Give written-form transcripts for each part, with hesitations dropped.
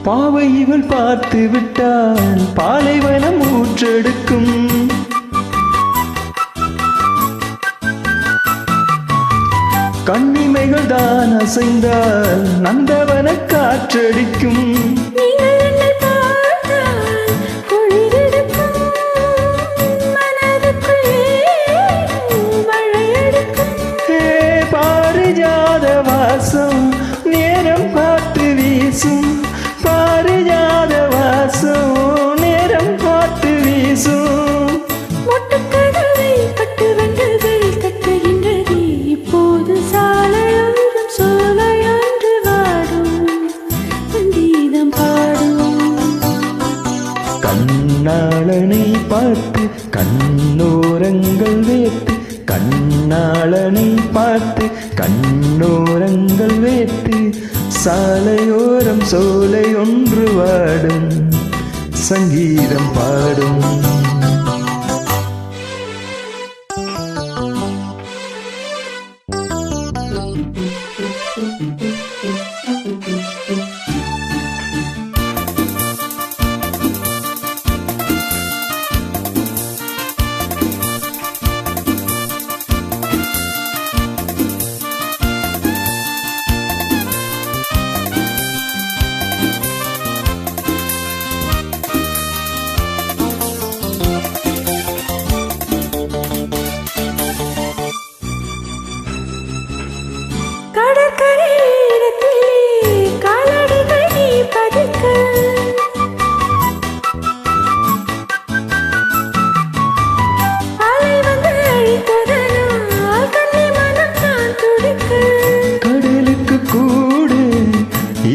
பாவை இவள் பார்த்து விட்டால் பாலைவனம் ஊற்றெடுக்கும். கண்ணிமைகள் தான் அசைந்தால் நந்தவன காற்றடிக்கும். பாரிஜாத வாசம் நேரம் பார்த்து வீசும். பாரிஜாத வாசம் நேரம் பார்த்து வீசும். கண்ணாளனை பார்த்து கண்ணோரங்கள் வேத்து. கண்ணாளனை பார்த்து கண்ணோரங்கள் வேத்து. சாலையோரம் சோலை ஒன்று வாடும் சங்கீதம் பாடும்.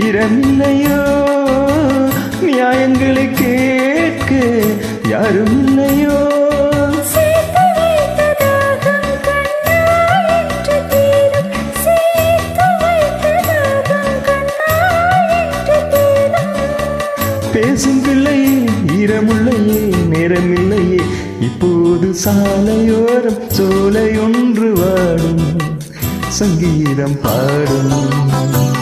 இடமில்லையோ நியாயங்களை கேட்க யாரும் இல்லையோ. பேசும் பிள்ளையே ஈரமுள்ளையே நேரமில்லையே இப்போது சாலையோரம் சோலை ஒன்று வாடும் சங்கீதம் பாடும்.